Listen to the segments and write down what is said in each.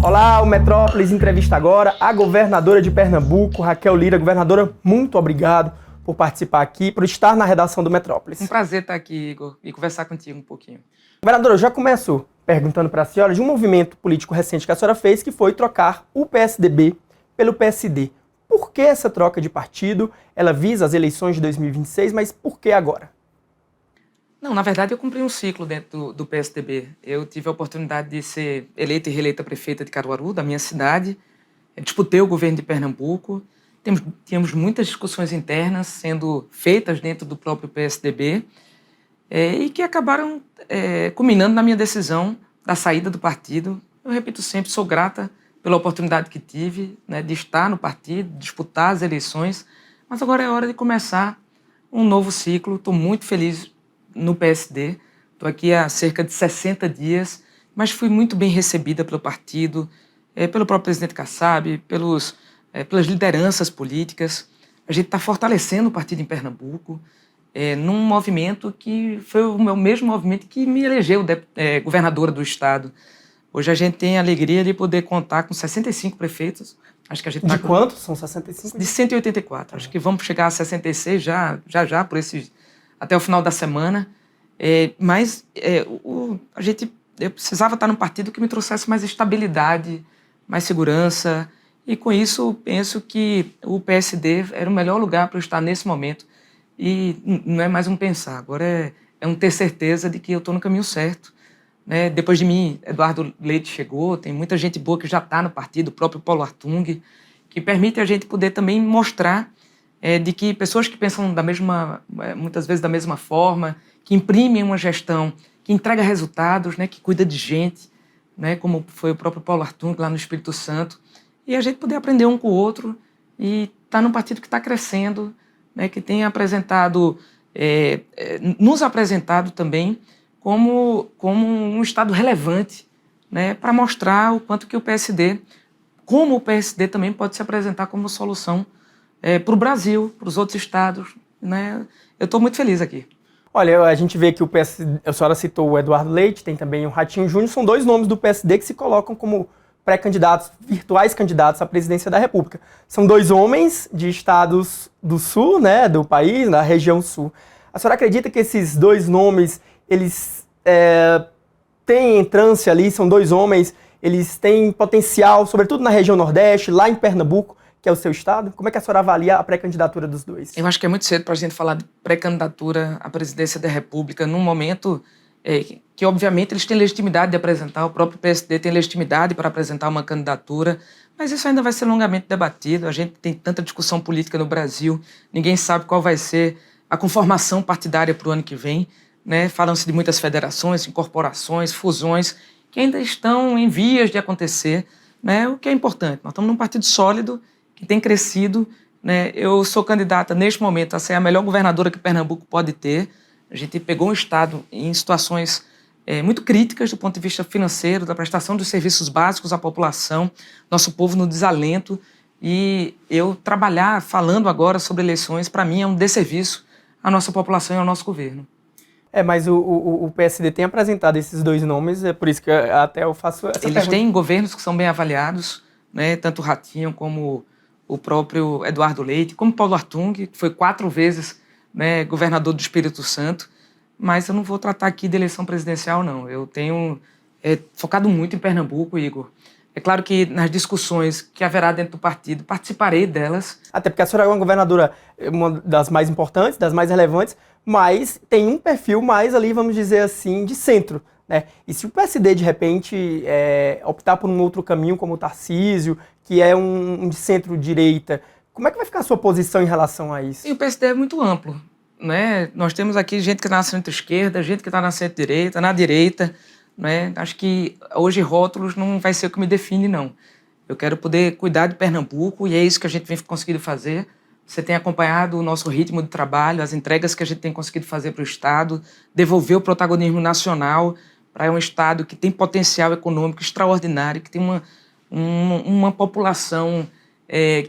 Olá, o Metrópolis entrevista agora a governadora de Pernambuco, Raquel Lira. Governadora, muito obrigado por participar aqui, por estar na redação do Metrópolis. Um prazer estar aqui, Igor, e conversar contigo um pouquinho. Governadora, eu já começo perguntando para a senhora de um movimento político recente que a senhora fez, que foi trocar o PSDB pelo PSD. Por que essa troca de partido? Ela visa as eleições de 2026, mas por que agora? Não, na verdade eu cumpri um ciclo dentro do PSDB. Eu tive a oportunidade de ser eleita e reeleita prefeita de Caruaru, da minha cidade. Eu disputei o governo de Pernambuco. Tínhamos muitas discussões internas sendo feitas dentro do próprio PSDB e que acabaram culminando na minha decisão da saída do partido. Eu repito sempre, sou grata pela oportunidade que tive, né, de estar no partido, disputar as eleições, mas agora é hora de começar um novo ciclo. Estou muito feliz no PSD, estou aqui há cerca de 60 dias, mas fui muito bem recebida pelo partido, pelo próprio presidente Kassab, pelas lideranças políticas. A gente está fortalecendo o partido em Pernambuco, num movimento que foi o mesmo movimento que me elegeu governadora do estado. Hoje a gente tem a alegria de poder contar com 65 prefeitos. Acho que a gente de quantos? São 65? De 184. Acho que vamos chegar a 66 já por até o final da semana. Eu precisava estar num partido que me trouxesse mais estabilidade, mais segurança. E com isso, penso que o PSD era o melhor lugar para eu estar nesse momento. E não é mais um pensar, agora é um ter certeza de que eu estou no caminho certo. Né? Depois de mim, Eduardo Leite chegou, tem muita gente boa que já está no partido, o próprio Paulo Artung, que permite a gente poder também mostrar de que pessoas que pensam muitas vezes da mesma forma, que imprimem uma gestão, que entrega resultados, né, que cuida de gente, né, como foi o próprio Paulo Artung lá no Espírito Santo, e a gente poder aprender um com o outro e estar num partido que está crescendo, né, que tem nos apresentado também como um estado relevante, né, para mostrar o quanto que como o PSD também pode se apresentar como solução para o Brasil, para os outros estados. Né? Eu estou muito feliz aqui. Olha, a gente vê que o PSD, a senhora citou o Eduardo Leite, tem também o Ratinho Júnior, são dois nomes do PSD que se colocam como pré-candidatos, virtuais candidatos à presidência da República. São dois homens de estados do sul, né, do país, da região sul. A senhora acredita que esses dois nomes, eles têm entrância ali, são dois homens, eles têm potencial, sobretudo na região Nordeste, lá em Pernambuco, que é o seu estado? Como é que a senhora avalia a pré-candidatura dos dois? Eu acho que é muito cedo para a gente falar de pré-candidatura à presidência da República num momento que, obviamente, eles têm legitimidade de apresentar, o próprio PSD tem legitimidade para apresentar uma candidatura, mas isso ainda vai ser longamente debatido. A gente tem tanta discussão política no Brasil, ninguém sabe qual vai ser a conformação partidária para o ano que vem. Né? Falam-se de muitas federações, incorporações, fusões, que ainda estão em vias de acontecer, né? O que é importante. Nós estamos num partido sólido, que tem crescido. Né? Eu sou candidata, neste momento, a ser a melhor governadora que Pernambuco pode ter. A gente pegou um estado em situações muito críticas do ponto de vista financeiro, da prestação dos serviços básicos à população, nosso povo no desalento. E eu trabalhar falando agora sobre eleições, para mim, é um desserviço à nossa população e ao nosso governo. Mas o PSD tem apresentado esses dois nomes, é por isso que até eu faço essa pergunta. Eles têm governos que são bem avaliados, né? Tanto o Ratinho como o próprio Eduardo Leite, como Paulo Artung, que foi 4 vezes, né, governador do Espírito Santo, mas eu não vou tratar aqui de eleição presidencial, não. Eu tenho focado muito em Pernambuco, Igor. É claro que nas discussões que haverá dentro do partido, participarei delas. Até porque a senhora é uma governadora, uma das mais importantes, das mais relevantes, mas tem um perfil mais ali, vamos dizer assim, de centro. Né? E se o PSD, de repente, optar por um outro caminho, como o Tarcísio, que é um de centro-direita, como é que vai ficar a sua posição em relação a isso? E o PSD é muito amplo. Né? Nós temos aqui gente que está na centro-esquerda, gente que está na centro-direita, na direita. Né? Acho que hoje rótulos não vai ser o que me define, não. Eu quero poder cuidar de Pernambuco e é isso que a gente vem conseguindo fazer. Você tem acompanhado o nosso ritmo de trabalho, as entregas que a gente tem conseguido fazer para o Estado, devolver o protagonismo nacional para um Estado que tem potencial econômico extraordinário, que tem uma população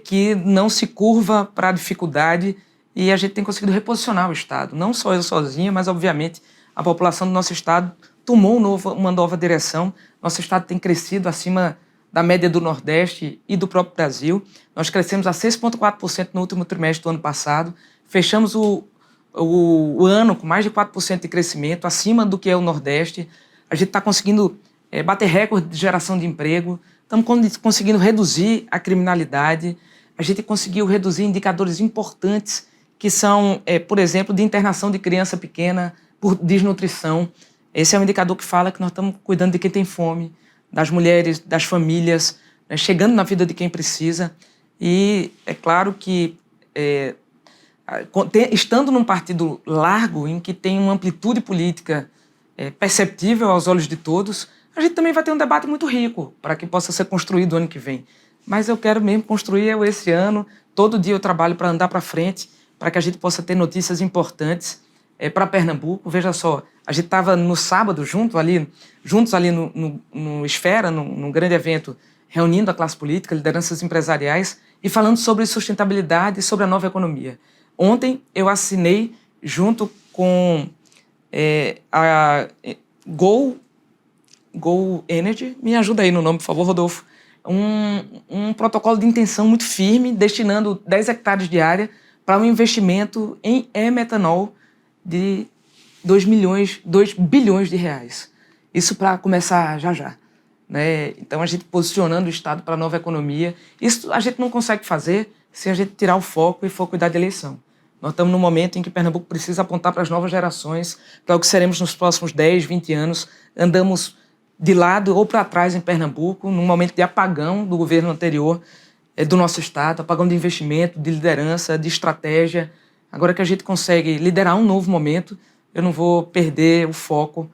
que não se curva para a dificuldade, e a gente tem conseguido reposicionar o Estado. Não só eu sozinha, mas, obviamente, a população do nosso Estado tomou uma nova direção. Nosso Estado tem crescido acima da média do Nordeste e do próprio Brasil. Nós crescemos a 6,4% no último trimestre do ano passado, fechamos o ano com mais de 4% de crescimento, acima do que é o Nordeste. A gente está conseguindo bater recorde de geração de emprego, estamos conseguindo reduzir a criminalidade, a gente conseguiu reduzir indicadores importantes que são, por exemplo, de internação de criança pequena por desnutrição. Esse é um indicador que fala que nós estamos cuidando de quem tem fome, das mulheres, das famílias, né, chegando na vida de quem precisa. E é claro que, estando num partido largo, em que tem uma amplitude política perceptível aos olhos de todos, a gente também vai ter um debate muito rico para que possa ser construído o ano que vem. Mas eu quero mesmo construir esse ano. Todo dia eu trabalho para andar para frente, para que a gente possa ter notícias importantes para Pernambuco. Veja só, a gente estava no sábado juntos ali no Esfera, num grande evento, reunindo a classe política, lideranças empresariais e falando sobre sustentabilidade e sobre a nova economia. Ontem eu assinei, junto com a Go Energy, me ajuda aí no nome, por favor, Rodolfo, um protocolo de intenção muito firme, destinando 10 hectares de área para um investimento em e-metanol de 2 bilhões de reais. Isso para começar já. Né? Então, a gente posicionando o Estado para a nova economia. Isso a gente não consegue fazer se a gente tirar o foco e for cuidar da eleição. Nós estamos num momento em que Pernambuco precisa apontar para as novas gerações, para o que seremos nos próximos 10, 20 anos. Andamos de lado ou para trás em Pernambuco, num momento de apagão do governo anterior do nosso Estado, apagão de investimento, de liderança, de estratégia. Agora que a gente consegue liderar um novo momento, eu não vou perder o foco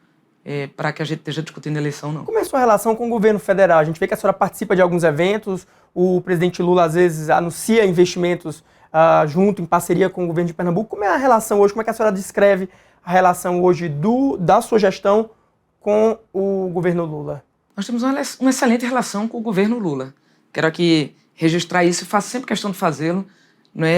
para que a gente esteja discutindo a eleição, não. Como é a sua relação com o governo federal? A gente vê que a senhora participa de alguns eventos, o presidente Lula às vezes anuncia investimentos junto, em parceria com o governo de Pernambuco. Como é a relação hoje? Como é que a senhora descreve a relação hoje da sua gestão com o governo Lula? Nós temos uma excelente relação com o governo Lula. Quero aqui registrar isso e faço sempre questão de fazê-lo.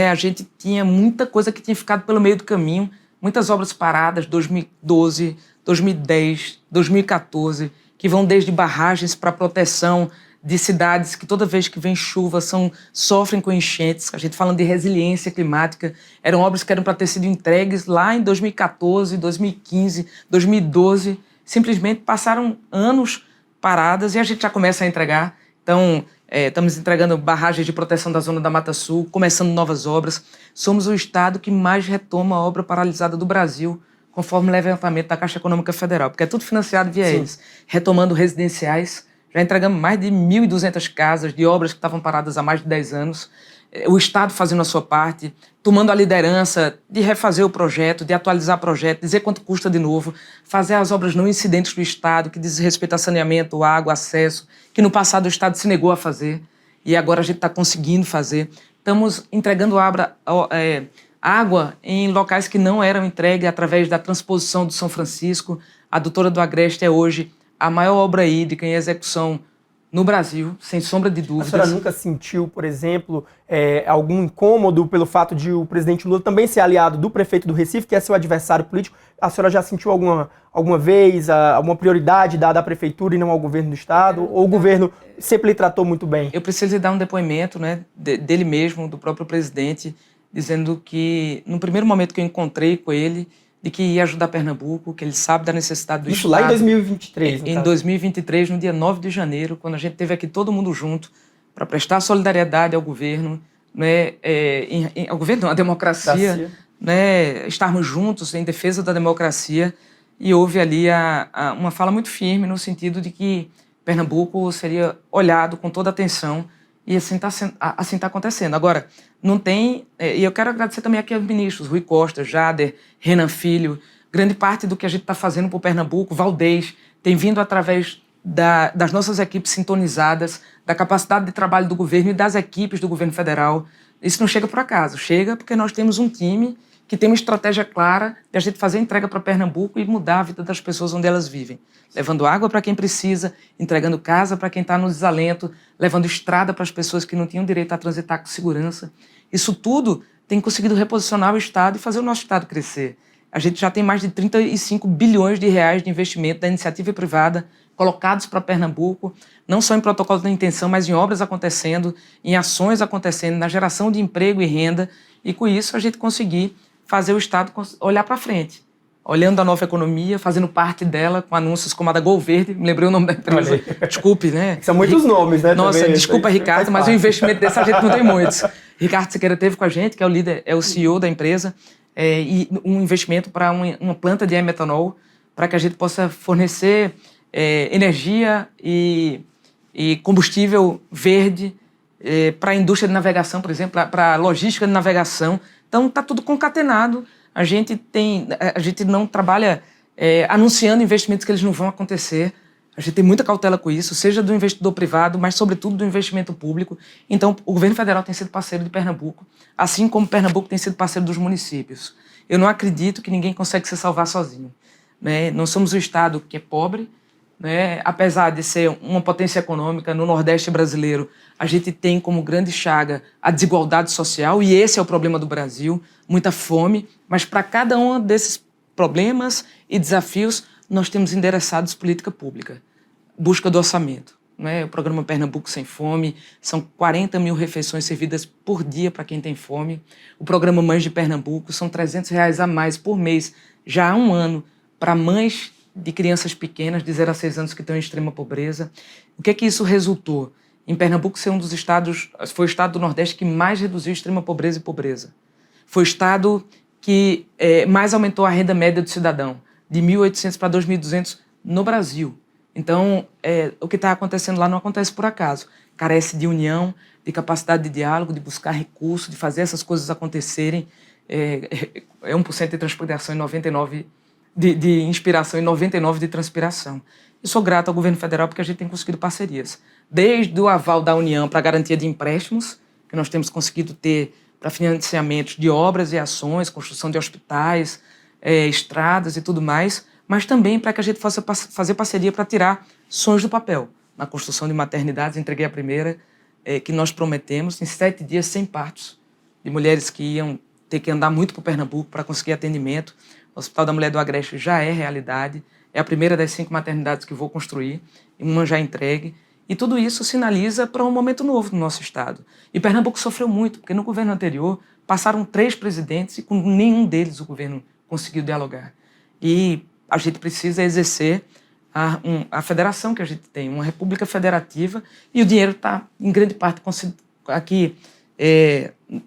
A gente tinha muita coisa que tinha ficado pelo meio do caminho, muitas obras paradas, 2012, 2010, 2014, que vão desde barragens para proteção de cidades que toda vez que vem chuva sofrem com enchentes. A gente falando de resiliência climática, eram obras que eram para ter sido entregues lá em 2014, 2015, 2012, simplesmente passaram anos paradas e a gente já começa a entregar. Então, estamos entregando barragens de proteção da zona da Mata Sul, começando novas obras. Somos o estado que mais retoma a obra paralisada do Brasil, conforme o levantamento da Caixa Econômica Federal, porque é tudo financiado via eles. Retomando residenciais, já entregamos mais de 1.200 casas de obras que estavam paradas há mais de 10 anos. O Estado fazendo a sua parte, tomando a liderança de refazer o projeto, de atualizar o projeto, dizer quanto custa de novo, fazer as obras não incidentes do Estado, que diz respeito a saneamento, água, acesso, que no passado o Estado se negou a fazer e agora a gente está conseguindo fazer. Estamos entregando água em locais que não eram entregues através da transposição do São Francisco. A Adutora do Agreste é hoje a maior obra hídrica em execução no Brasil, sem sombra de dúvidas. A senhora nunca sentiu, por exemplo, algum incômodo pelo fato de o presidente Lula também ser aliado do prefeito do Recife, que é seu adversário político? A senhora já sentiu alguma vez alguma prioridade dada à prefeitura e não ao governo do estado? Ou o governo sempre lhe tratou muito bem? Eu preciso lhe dar um depoimento, dele mesmo, do próprio presidente, dizendo que no primeiro momento que eu encontrei com ele, de que ia ajudar Pernambuco, que ele sabe da necessidade do Isso Estado. Lá em 2023. Em 2023, no dia 9 de janeiro, quando a gente esteve aqui todo mundo junto para prestar solidariedade ao governo, ao governo, à democracia, estarmos juntos em defesa da democracia, e houve ali uma fala muito firme no sentido de que Pernambuco seria olhado com toda atenção, e assim está acontecendo. Agora, não tem... E eu quero agradecer também aqui aos ministros, Rui Costa, Jader, Renan Filho. Grande parte do que a gente está fazendo por Pernambuco, Valdez, tem vindo através das nossas equipes sintonizadas, da capacidade de trabalho do governo e das equipes do governo federal. Isso não chega por acaso, chega porque nós temos um time que tem uma estratégia clara de a gente fazer entrega para Pernambuco e mudar a vida das pessoas onde elas vivem. Levando água para quem precisa, entregando casa para quem está no desalento, levando estrada para as pessoas que não tinham direito a transitar com segurança. Isso tudo tem conseguido reposicionar o Estado e fazer o nosso Estado crescer. A gente já tem mais de 35 bilhões de reais de investimento da iniciativa privada colocados para Pernambuco, não só em protocolos de intenção, mas em obras acontecendo, em ações acontecendo, na geração de emprego e renda, e com isso a gente conseguir fazer o Estado olhar para frente, olhando a nova economia, fazendo parte dela com anúncios como a da Gol Verde, me lembrei o nome da empresa, desculpe, né? São muitos nomes, né? Nossa, também, desculpa, Ricardo, mas o investimento desse a gente não tem muitos. Ricardo Siqueira teve com a gente, que é o líder, é o CEO da empresa, e um investimento para uma planta de metanol, para que a gente possa fornecer energia e combustível verde para a indústria de navegação, por exemplo, para a logística de navegação. Então, está tudo concatenado. A gente não trabalha anunciando investimentos que eles não vão acontecer. A gente tem muita cautela com isso, seja do investidor privado, mas sobretudo do investimento público. Então, o governo federal tem sido parceiro de Pernambuco, assim como Pernambuco tem sido parceiro dos municípios. Eu não acredito que ninguém consegue se salvar sozinho, né? Nós somos um estado que é pobre, né? Apesar de ser uma potência econômica no Nordeste brasileiro, a gente tem como grande chaga a desigualdade social, e esse é o problema do Brasil, muita fome, mas para cada um desses problemas e desafios, nós temos endereçados política pública, busca do orçamento, né? O programa Pernambuco Sem Fome, são 40 mil refeições servidas por dia para quem tem fome. O programa Mães de Pernambuco, são R$300 a mais por mês, já há um ano, para mães de crianças pequenas, de 0 a 6 anos, que estão em extrema pobreza. O que é que isso resultou? Em Pernambuco ser um dos estados, foi o estado do Nordeste que mais reduziu extrema pobreza e pobreza. Foi o estado que mais aumentou a renda média do cidadão, de 1.800 para 2.200 no Brasil. Então, o que está acontecendo lá não acontece por acaso. Carece de união, de capacidade de diálogo, de buscar recursos, de fazer essas coisas acontecerem. É 1% de transpiração e 99% de inspiração e 99% de transpiração. Eu sou grato ao governo federal porque a gente tem conseguido parcerias. Desde o aval da União para a garantia de empréstimos, que nós temos conseguido ter para financiamentos de obras e ações, construção de hospitais, estradas e tudo mais, mas também para que a gente possa fazer parceria para tirar sonhos do papel. Na construção de maternidades, entreguei a primeira, que nós prometemos, em 7 dias, 100 partos, de mulheres que iam ter que andar muito para o Pernambuco para conseguir atendimento. O Hospital da Mulher do Agreste já é realidade, é a primeira das 5 maternidades que vou construir, uma já entregue, e tudo isso sinaliza para um momento novo no nosso estado. E Pernambuco sofreu muito, porque no governo anterior passaram 3 presidentes e com nenhum deles o governo conseguiu dialogar. E a gente precisa exercer a federação que a gente tem, uma república federativa, e o dinheiro está, em grande parte, aqui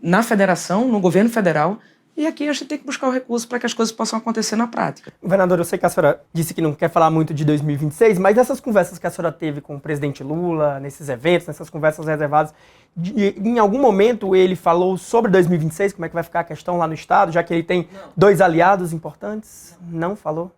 na federação, no governo federal, e aqui a gente tem que buscar o recurso para que as coisas possam acontecer na prática. Governador, eu sei que a senhora disse que não quer falar muito de 2026, mas nessas conversas que a senhora teve com o presidente Lula, nesses eventos, nessas conversas reservadas, em algum momento ele falou sobre 2026, como é que vai ficar a questão lá no estado, já que ele tem 2 aliados importantes? Não falou?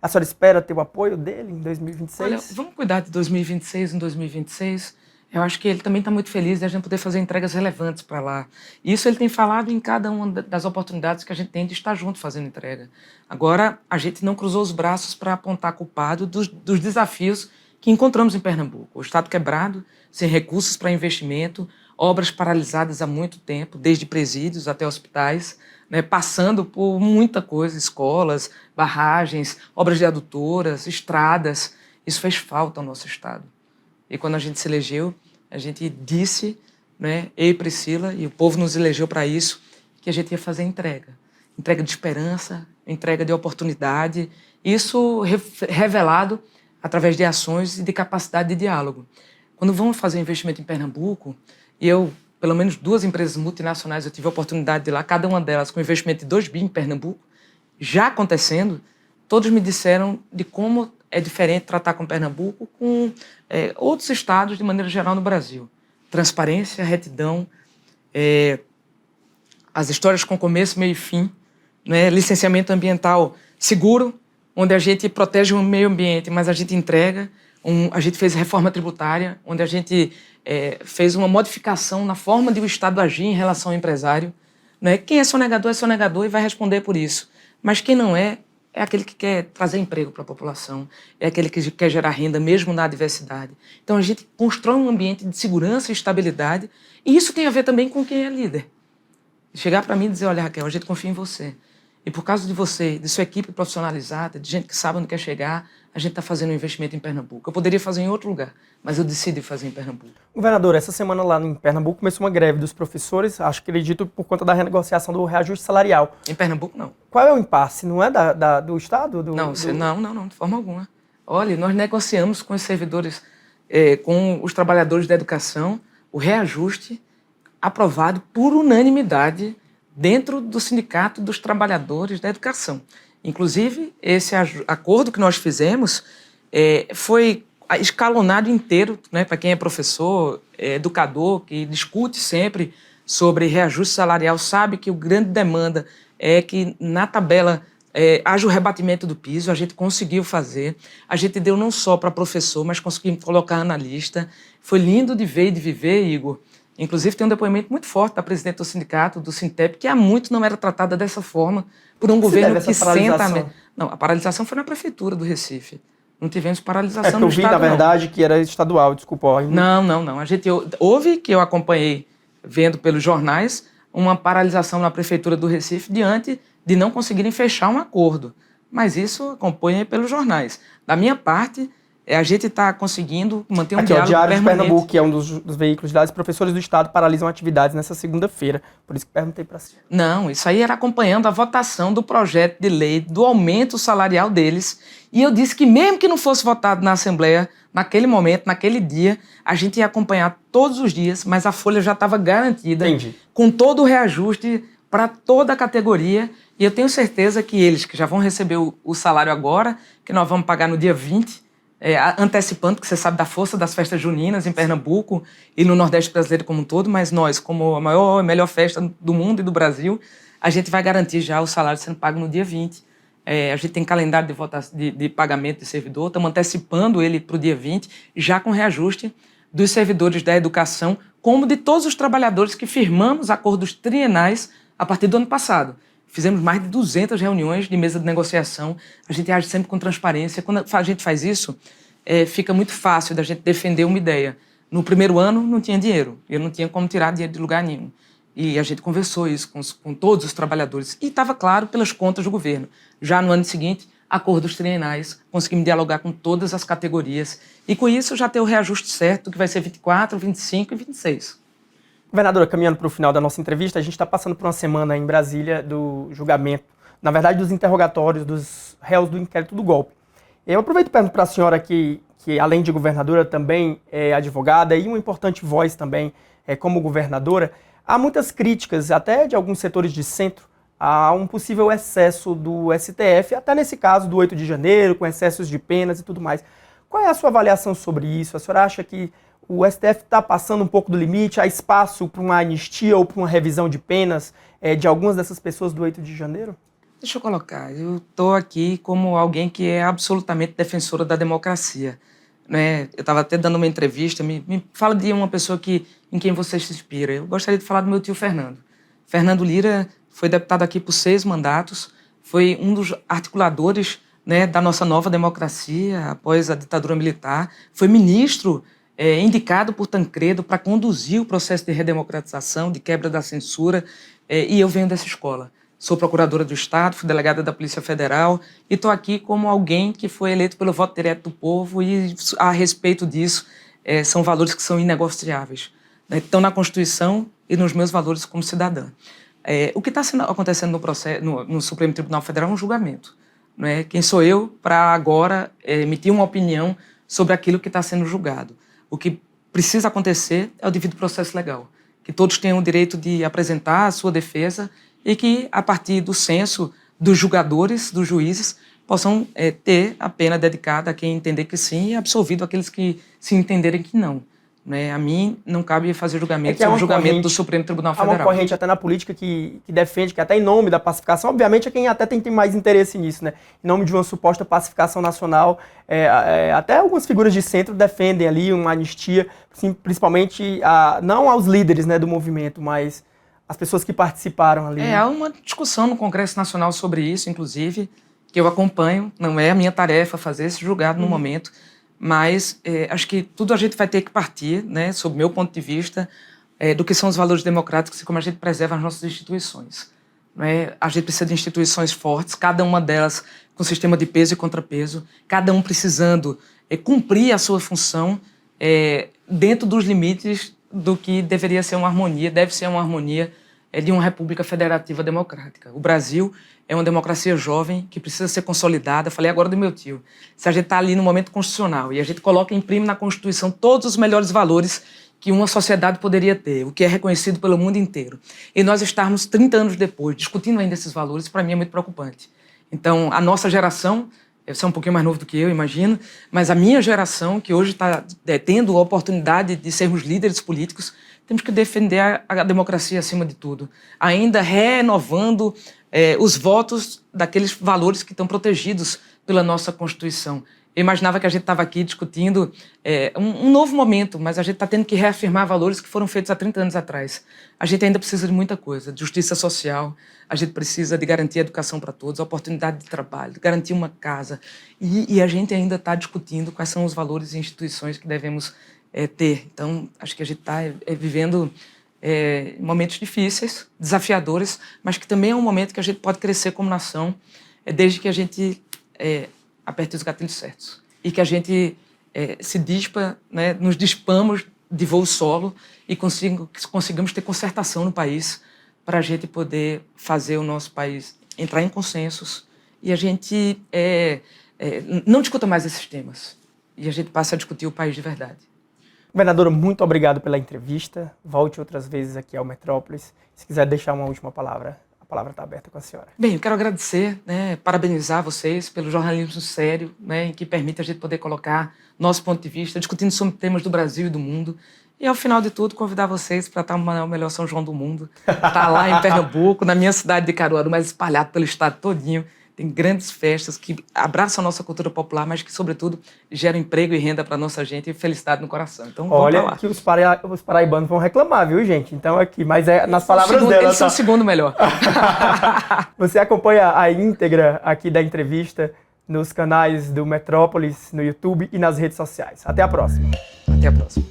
A senhora espera ter o apoio dele em 2026? Olha, vamos cuidar de 2026 em 2026. Eu acho que ele também está muito feliz de a gente poder fazer entregas relevantes para lá. Isso ele tem falado em cada uma das oportunidades que a gente tem de estar junto fazendo entrega. Agora, a gente não cruzou os braços para apontar culpado dos desafios que encontramos em Pernambuco. O estado quebrado, sem recursos para investimento, obras paralisadas há muito tempo, desde presídios até hospitais, né, passando por muita coisa, escolas, barragens, obras de adutoras, estradas. Isso fez falta ao nosso estado. E quando a gente se elegeu, a gente disse, né, eu e Priscila, e o povo nos elegeu para isso, que a gente ia fazer entrega. Entrega de esperança, entrega de oportunidade, isso revelado através de ações e de capacidade de diálogo. Quando vamos fazer investimento em Pernambuco, e eu, pelo menos 2 empresas multinacionais, eu tive a oportunidade de ir lá, cada uma delas com investimento de 2 bi em Pernambuco, já acontecendo, todos me disseram de como é diferente tratar com Pernambuco com outros estados de maneira geral no Brasil. Transparência, retidão, as histórias com começo, meio e fim, né? Licenciamento ambiental seguro, onde a gente protege o meio ambiente, mas a gente entrega. A gente fez reforma tributária, onde a gente fez uma modificação na forma de o Estado agir em relação ao empresário. Né? Quem é sonegador e vai responder por isso. Mas quem não é aquele que quer trazer emprego para a população, é aquele que quer gerar renda mesmo na adversidade. Então a gente constrói um ambiente de segurança e estabilidade, e isso tem a ver também com quem é líder. Chegar para mim e dizer, olha, Raquel, a gente confia em você. E por causa de você, de sua equipe profissionalizada, de gente que sabe onde quer chegar, a gente está fazendo um investimento em Pernambuco. Eu poderia fazer em outro lugar, mas eu decidi fazer em Pernambuco. Governador, essa semana lá em Pernambuco começou uma greve dos professores, acho que acredito por conta da renegociação do reajuste salarial. Em Pernambuco, não. Qual é o impasse? Não é do Estado? Não, de forma alguma. Olha, nós negociamos com os servidores, com os trabalhadores da educação, o reajuste aprovado por unanimidade dentro do Sindicato dos Trabalhadores da Educação. Inclusive, esse acordo que nós fizemos foi escalonado inteiro, né, para quem é professor, educador, que discute sempre sobre reajuste salarial, sabe que a grande demanda é que na tabela haja o rebatimento do piso. A gente conseguiu fazer, a gente deu não só para professor, mas conseguimos colocar analista. Foi lindo de ver e de viver, Igor. Inclusive, tem um depoimento muito forte da presidente do sindicato, do Sintep, que há muito não era tratada dessa forma por um governo que senta... Não, a paralisação foi na prefeitura do Recife. Não tivemos paralisação no Estado, eu vi, na verdade, que era estadual, desculpa. Não. Houve, que eu acompanhei, vendo pelos jornais, uma paralisação na prefeitura do Recife diante de não conseguirem fechar um acordo. Mas isso acompanha pelos jornais. Da minha parte, a gente está conseguindo manter um diálogo permanente. O Diário de Pernambuco, que é um dos veículos de lá, os professores do Estado paralisam atividades nessa segunda-feira. Por isso que perguntei para você. Não, isso aí era acompanhando a votação do projeto de lei do aumento salarial deles. E eu disse que mesmo que não fosse votado na Assembleia, naquele momento, naquele dia, a gente ia acompanhar todos os dias, mas a folha já estava garantida. Entendi. Com todo o reajuste para toda a categoria. E eu tenho certeza que eles, que já vão receber o salário agora, que nós vamos pagar no dia 20, antecipando, que você sabe da força das festas juninas em Pernambuco e no Nordeste brasileiro como um todo, mas nós, como a maior e melhor festa do mundo e do Brasil, a gente vai garantir já o salário sendo pago no dia 20. A gente tem calendário de pagamento de servidor, estamos antecipando ele para o dia 20, já com reajuste dos servidores da educação, como de todos os trabalhadores que firmamos acordos trienais a partir do ano passado. Fizemos mais de 200 reuniões de mesa de negociação. A gente age sempre com transparência. Quando a gente faz isso, fica muito fácil da gente defender uma ideia. No primeiro ano, não tinha dinheiro. Eu não tinha como tirar dinheiro de lugar nenhum. E a gente conversou isso com todos os trabalhadores. E estava claro pelas contas do governo. Já no ano seguinte, acordos trienais. Conseguimos dialogar com todas as categorias. E com isso, já ter o reajuste certo, que vai ser 24, 25 e 26. Governadora, caminhando para o final da nossa entrevista, a gente está passando por uma semana em Brasília do julgamento, na verdade dos interrogatórios dos réus do inquérito do golpe. Eu aproveito e pergunto para a senhora que além de governadora também é advogada e uma importante voz também como governadora, há muitas críticas, até de alguns setores de centro, a um possível excesso do STF, até nesse caso do 8 de janeiro, com excessos de penas e tudo mais. Qual é a sua avaliação sobre isso? A senhora acha que o STF está passando um pouco do limite? Há espaço para uma anistia ou para uma revisão de penas de algumas dessas pessoas do 8 de janeiro? Deixa eu colocar, eu estou aqui como alguém que é absolutamente defensora da democracia. Né? Eu estava até dando uma entrevista, me fala de uma pessoa em quem você se inspira. Eu gostaria de falar do meu tio Fernando. Fernando Lira foi deputado aqui por 6 mandatos, foi um dos articuladores, né, da nossa nova democracia após a ditadura militar, foi ministro indicado por Tancredo para conduzir o processo de redemocratização, de quebra da censura, e eu venho dessa escola. Sou procuradora do Estado, fui delegada da Polícia Federal e estou aqui como alguém que foi eleito pelo voto direto do povo e, a respeito disso, são valores que são inegociáveis. Né? Estão na Constituição e nos meus valores como cidadã. O que está acontecendo no Supremo Tribunal Federal é um julgamento. Né? Quem sou eu para agora emitir uma opinião sobre aquilo que está sendo julgado? O que precisa acontecer é o devido processo legal, que todos tenham o direito de apresentar a sua defesa e que, a partir do senso dos julgadores, dos juízes, possam ter a pena dedicada a quem entender que sim e absolvido aqueles que se entenderem que não. Né? A mim não cabe fazer julgamento sobre o julgamento do Supremo Tribunal Federal. Há uma corrente até na política que defende, que até em nome da pacificação, obviamente é quem até tem mais interesse nisso, né? Em nome de uma suposta pacificação nacional, até algumas figuras de centro defendem ali uma anistia, assim, principalmente não aos líderes, né, do movimento, mas as pessoas que participaram ali. Há uma discussão no Congresso Nacional sobre isso, inclusive, que eu acompanho, não é a minha tarefa fazer esse julgado no momento, mas acho que tudo a gente vai ter que partir, né, sob meu ponto de vista, do que são os valores democráticos e como a gente preserva as nossas instituições. não é? A gente precisa de instituições fortes, cada uma delas com sistema de peso e contrapeso, cada um precisando cumprir a sua função dentro dos limites do que deveria ser uma harmonia, deve ser uma harmonia de uma república federativa democrática. O Brasil é uma democracia jovem que precisa ser consolidada. Falei agora do meu tio. Se a gente está ali no momento constitucional e a gente coloca e imprime na Constituição todos os melhores valores que uma sociedade poderia ter, o que é reconhecido pelo mundo inteiro, e nós estarmos 30 anos depois discutindo ainda esses valores, para mim é muito preocupante. Então, a nossa geração, você é um pouquinho mais novo do que eu, imagino, mas a minha geração, que hoje está tendo a oportunidade de sermos líderes políticos, temos que defender a democracia acima de tudo, ainda renovando os votos daqueles valores que estão protegidos pela nossa Constituição. Eu imaginava que a gente estava aqui discutindo um novo momento, mas a gente está tendo que reafirmar valores que foram feitos há 30 anos atrás. A gente ainda precisa de muita coisa, de justiça social, a gente precisa de garantir a educação para todos, a oportunidade de trabalho, de garantir uma casa. E a gente ainda está discutindo quais são os valores e instituições que devemos ter. Então, acho que a gente está vivendo momentos difíceis, desafiadores, mas que também é um momento que a gente pode crescer como nação, desde que a gente aperte os gatilhos certos e que a gente se dispa, né, nos dispamos de voo solo e consigamos ter concertação no país para a gente poder fazer o nosso país entrar em consensos e a gente não discuta mais esses temas e a gente passa a discutir o país de verdade. Governadora, muito obrigado pela entrevista. Volte outras vezes aqui ao Metrópolis. Se quiser deixar uma última palavra, a palavra está aberta com a senhora. Bem, eu quero agradecer, né, parabenizar vocês pelo jornalismo sério, né, em que permite a gente poder colocar nosso ponto de vista, discutindo sobre temas do Brasil e do mundo. E, ao final de tudo, convidar vocês para estar no melhor São João do mundo. Estar lá em Pernambuco, na minha cidade de Caruaru, mas espalhado pelo estado todinho. Tem grandes festas que abraçam a nossa cultura popular, mas que, sobretudo, geram emprego e renda para a nossa gente e felicidade no coração. Então, olha vamos lá. Que os paraibanos vão reclamar, viu, gente? Então, aqui, mas nas palavras dela. Eles são o segundo melhor. Você acompanha a íntegra aqui da entrevista nos canais do Metrópolis, no YouTube e nas redes sociais. Até a próxima. Até a próxima.